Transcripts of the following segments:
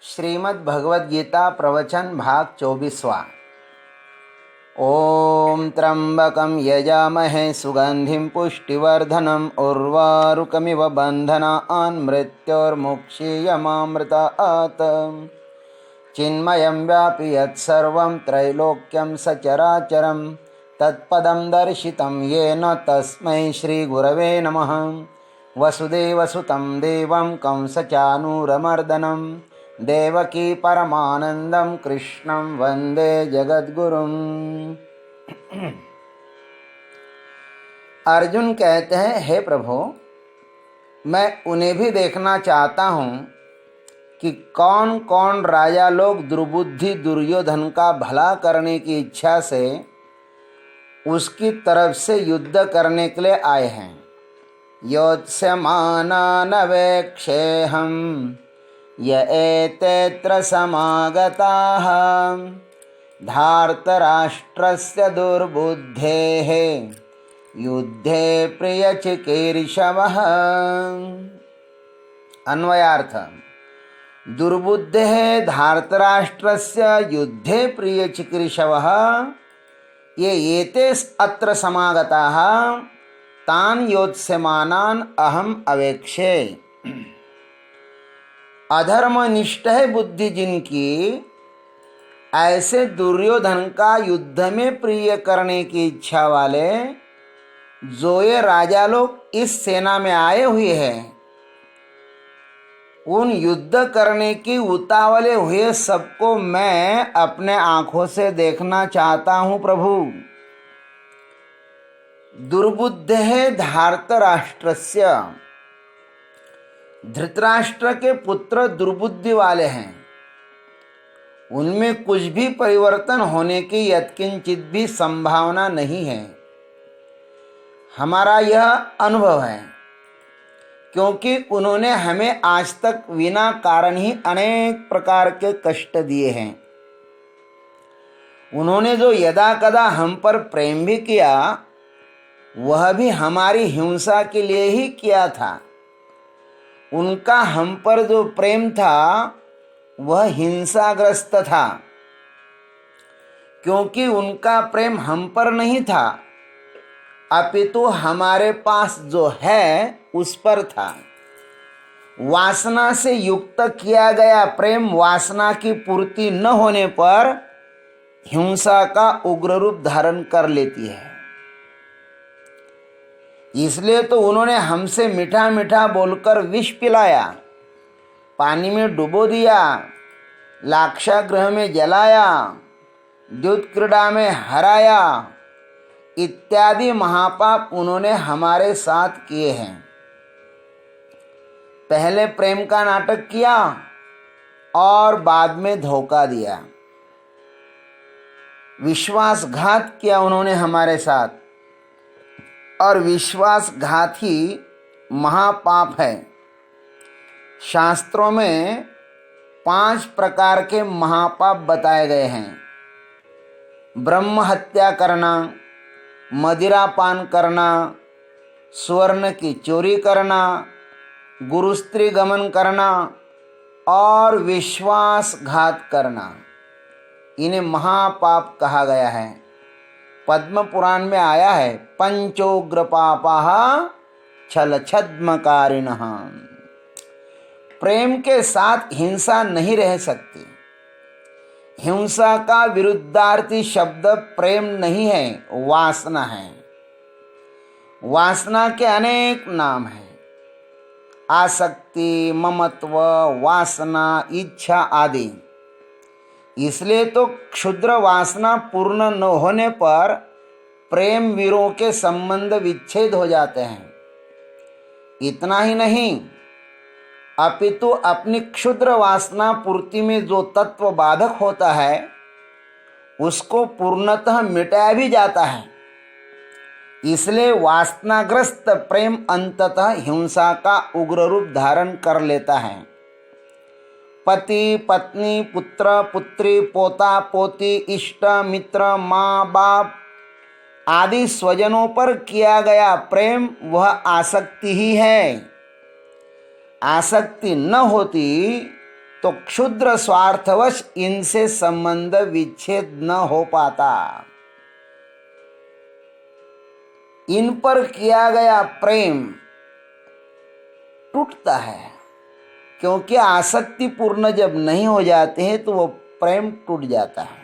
श्रीमद् भगवद गीता प्रवचन भाग 24वां। ओम त्र्यंबकं यजामहे सुगंधिं पुष्टिवर्धनम् उर्वारुकमिव बन्धनान् मृत्योर्मुक्षीयमामृतात्। चिन्मयं व्यापि यत्सर्वं त्रैलोक्यं सचराचरं तत्पदं दर्शितं येन तस्मै श्रीगुरवे नमः। वसुदेवसुतं देवं कंसचानूरमर्दनं देवकी परमानंदम कृष्णं वंदे जगद्गुरुम। अर्जुन कहते हैं, हे प्रभु, मैं उन्हें भी देखना चाहता हूँ कि कौन कौन राजा लोग दुर्बुद्धि दुर्योधन का भला करने की इच्छा से उसकी तरफ से युद्ध करने के लिए आए हैं। योत्स्यमानानवेक्षेऽहम् य एतेऽत्र समागताः धार्तराष्ट्रस्य दुर्बुद्धेः युद्धे प्रियचिकीर्षवः। अन्वयार्थ: दुर्बुद्धेः धार्तराष्ट्रस्य युद्धे प्रियचिकीर्षवः ये एते अत्र समागताः तान् योत्स्यमानान् अहम् अवेक्षे। अधर्मनिष्ठ है बुद्धि जिनकी, ऐसे दुर्योधन का युद्ध में प्रिय करने की इच्छा वाले जो ये राजा लोग इस सेना में आए हुए हैं, उन युद्ध करने की उतावले हुए सबको मैं अपने आंखों से देखना चाहता हूँ प्रभु। दुर्बुद्धेः धार्तराष्ट्रस्य, धृतराष्ट्र के पुत्र दुर्बुद्धि वाले हैं, उनमें कुछ भी परिवर्तन होने की यत्किंचित भी संभावना नहीं है। हमारा यह अनुभव है, क्योंकि उन्होंने हमें आज तक बिना कारण ही अनेक प्रकार के कष्ट दिए हैं। उन्होंने जो यदा कदा हम पर प्रेम भी किया, वह भी हमारी हिंसा के लिए ही किया था। उनका हम पर जो प्रेम था वह हिंसाग्रस्त था, क्योंकि उनका प्रेम हम पर नहीं था, अपितु हमारे पास जो है उस पर था। वासना से युक्त किया गया प्रेम वासना की पूर्ति न होने पर हिंसा का उग्र रूप धारण कर लेती है। इसलिए तो उन्होंने हमसे मीठा मीठा बोलकर विष पिलाया, पानी में डुबो दिया, लाक्षागृह में जलाया, द्यूत क्रीड़ा में हराया इत्यादि महापाप उन्होंने हमारे साथ किए हैं। पहले प्रेम का नाटक किया और बाद में धोखा दिया, विश्वासघात किया उन्होंने हमारे साथ, और विश्वासघात ही महापाप है। शास्त्रों में 5 प्रकार के महापाप बताए गए हैं। ब्रह्म हत्या करना, मदिरा पान करना, स्वर्ण की चोरी करना, गुरु स्त्री गमन करना और विश्वासघात करना, इन्हें महापाप कहा गया है। पद्म पुराण में आया है, पंचोग्र पापाः छल छद्मकारिणः। प्रेम के साथ हिंसा नहीं रह सकती। हिंसा का विरुद्धार्थी शब्द प्रेम नहीं है, वासना है। वासना के अनेक नाम हैं, आसक्ति, ममत्व, वासना, इच्छा आदि। इसलिए तो क्षुद्र वासना पूर्ण न होने पर प्रेम वीरों के संबंध विच्छेद हो जाते हैं। इतना ही नहीं, अपितु अपनी क्षुद्र वासना पूर्ति में जो तत्व बाधक होता है उसको पूर्णतः मिटाया भी जाता है। इसलिए वासनाग्रस्त प्रेम अंततः हिंसा का उग्र रूप धारण कर लेता है। पति पत्नी, पुत्र पुत्री, पोता पोती, इष्ट मित्र, माँ बाप आदि स्वजनों पर किया गया प्रेम वह आसक्ति ही है। आसक्ति न होती तो क्षुद्र स्वार्थवश इनसे संबंध विच्छेद न हो पाता। इन पर किया गया प्रेम टूटता है, क्योंकि आसक्ति पूर्ण जब नहीं हो जाते हैं तो वो प्रेम टूट जाता है।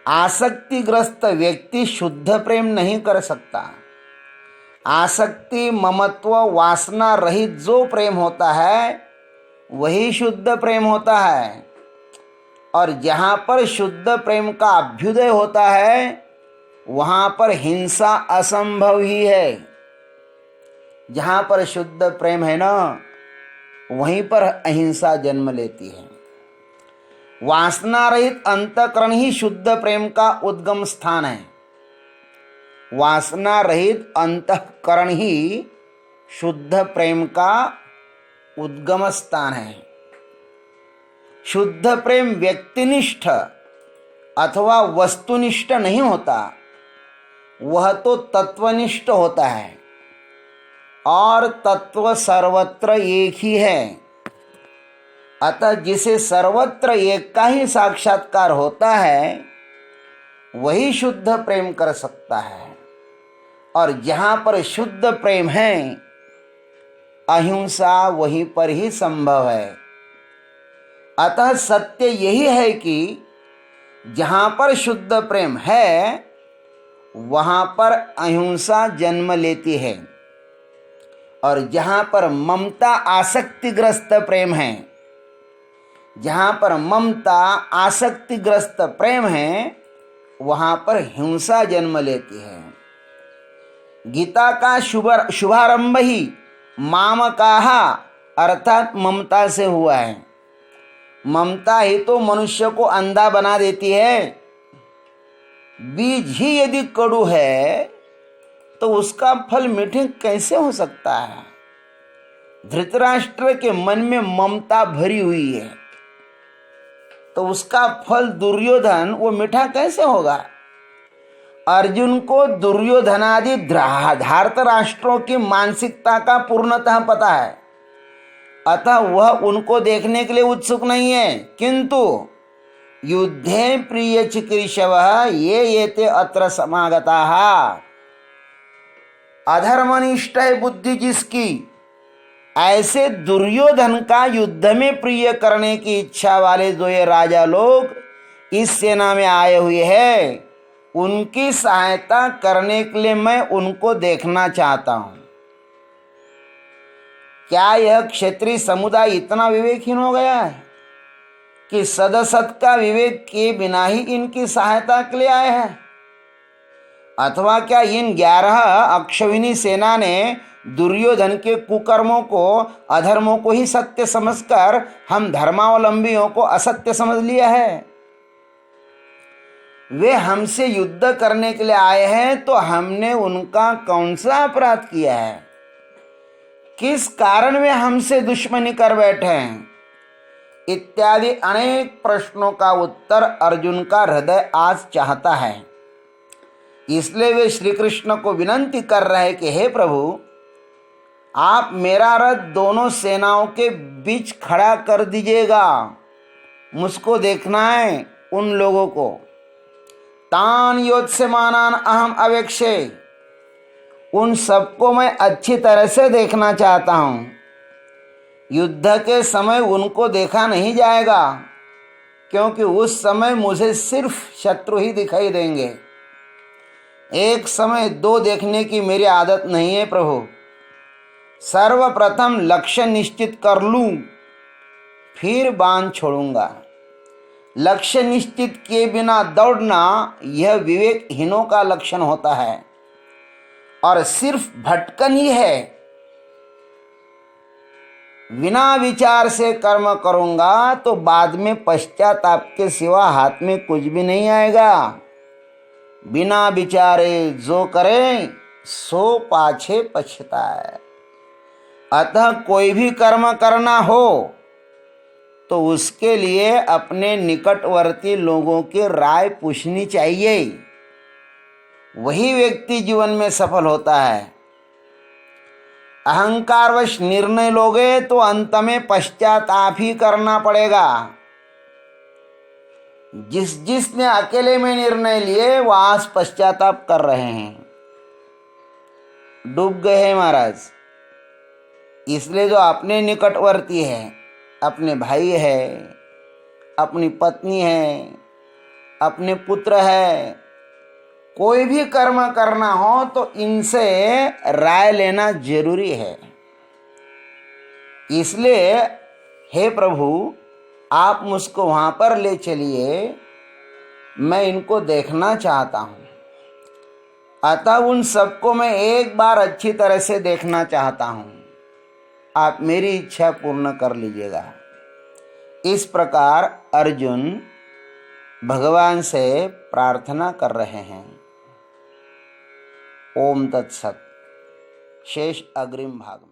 आसक्तिग्रस्त व्यक्ति शुद्ध प्रेम नहीं कर सकता। आसक्ति, ममत्व, वासना रहित जो प्रेम होता है वही शुद्ध प्रेम होता है। और जहाँ पर शुद्ध प्रेम का अभ्युदय होता है वहाँ पर हिंसा असंभव ही है। जहाँ पर शुद्ध प्रेम है ना, वहीं पर अहिंसा जन्म लेती है। वासना रहित अंतःकरण ही शुद्ध प्रेम का उद्गम स्थान है। वासना रहित अंतःकरण ही शुद्ध प्रेम का उद्गम स्थान है। शुद्ध प्रेम व्यक्तिनिष्ठ अथवा वस्तुनिष्ठ नहीं होता, वह तो तत्वनिष्ठ होता है। और तत्व सर्वत्र एक ही है। अतः जिसे सर्वत्र एक का ही साक्षात्कार होता है वही शुद्ध प्रेम कर सकता है। और जहाँ पर शुद्ध प्रेम है अहिंसा वहीं पर ही संभव है। अतः सत्य यही है कि जहाँ पर शुद्ध प्रेम है वहाँ पर अहिंसा जन्म लेती है। और जहाँ पर ममता आसक्तिग्रस्त प्रेम है, जहाँ पर ममता आसक्तिग्रस्त प्रेम है वहाँ पर हिंसा जन्म लेती है। गीता का शुभारंभ ही मामकाह अर्थात ममता से हुआ है। ममता ही तो मनुष्य को अंधा बना देती है। बीज ही यदि कड़ू है तो उसका फल मीठे कैसे हो सकता है। धृतराष्ट्र के मन में ममता भरी हुई है तो उसका फल दुर्योधन वो मीठा कैसे होगा। अर्जुन को दुर्योधनादि धार्त राष्ट्रों की मानसिकता का पूर्णतः पता है, अतः वह उनको देखने के लिए उत्सुक नहीं है। किंतु युद्धे प्रिय चिकीर्षवः ये ते अत्र समागताः। अधर्मनिष्ठ है बुद्धि जिसकी, ऐसे दुर्योधन का युद्ध में प्रिय करने की इच्छा वाले जो ये राजा लोग इस सेना में आए हुए हैं, उनकी सहायता करने के लिए मैं उनको देखना चाहता हूं। क्या यह क्षत्रिय समुदाय इतना विवेकहीन हो गया है कि सदसत का विवेक के बिना ही इनकी सहायता के लिए आए हैं? अथवा क्या इन 11 अक्षौहिणी सेना ने दुर्योधन के कुकर्मों को, अधर्मों को ही सत्य समझकर हम धर्मावलंबियों को असत्य समझ लिया है? वे हमसे युद्ध करने के लिए आए हैं तो हमने उनका कौन सा अपराध किया है? किस कारण वे हमसे दुश्मनी कर बैठे हैं? इत्यादि अनेक प्रश्नों का उत्तर अर्जुन का हृदय आज चाहता है। इसलिए वे श्री कृष्ण को विनंती कर रहे हैं कि हे प्रभु, आप मेरा रथ दोनों सेनाओं के बीच खड़ा कर दीजिएगा। मुझको देखना है उन लोगों को। तान योत्स्यमानान अहम अवेक्षे, उन सबको मैं अच्छी तरह से देखना चाहता हूँ। युद्ध के समय उनको देखा नहीं जाएगा, क्योंकि उस समय मुझे सिर्फ शत्रु ही दिखाई देंगे। एक समय दो देखने की मेरी आदत नहीं है प्रभु। सर्वप्रथम लक्ष्य निश्चित कर लूं, फिर बाण छोड़ूंगा। लक्ष्य निश्चित किए बिना दौड़ना यह विवेकहीनों का लक्षण होता है और सिर्फ भटकन ही है। बिना विचार से कर्म करूंगा तो बाद में पश्चाताप के सिवा हाथ में कुछ भी नहीं आएगा। बिना विचारे जो करे सो पाछे पछताए। अतः कोई भी कर्म करना हो तो उसके लिए अपने निकटवर्ती लोगों की राय पूछनी चाहिए। वही व्यक्ति जीवन में सफल होता है। अहंकारवश निर्णय लोगे तो अंत में पश्चाताप ही करना पड़ेगा। जिसने अकेले में निर्णय लिए वह आज पश्चाताप कर रहे हैं, डूब गए हैं महाराज। इसलिए जो अपने निकटवर्ती है, अपने भाई है, अपनी पत्नी है, अपने पुत्र है, कोई भी कर्म करना हो तो इनसे राय लेना जरूरी है। इसलिए हे प्रभु, आप मुझको वहां पर ले चलिए, मैं इनको देखना चाहता हूं। अतः उन सबको मैं एक बार अच्छी तरह से देखना चाहता हूं, आप मेरी इच्छा पूर्ण कर लीजिएगा। इस प्रकार अर्जुन भगवान से प्रार्थना कर रहे हैं। ओम तत्सत। शेष अग्रिम भाग में।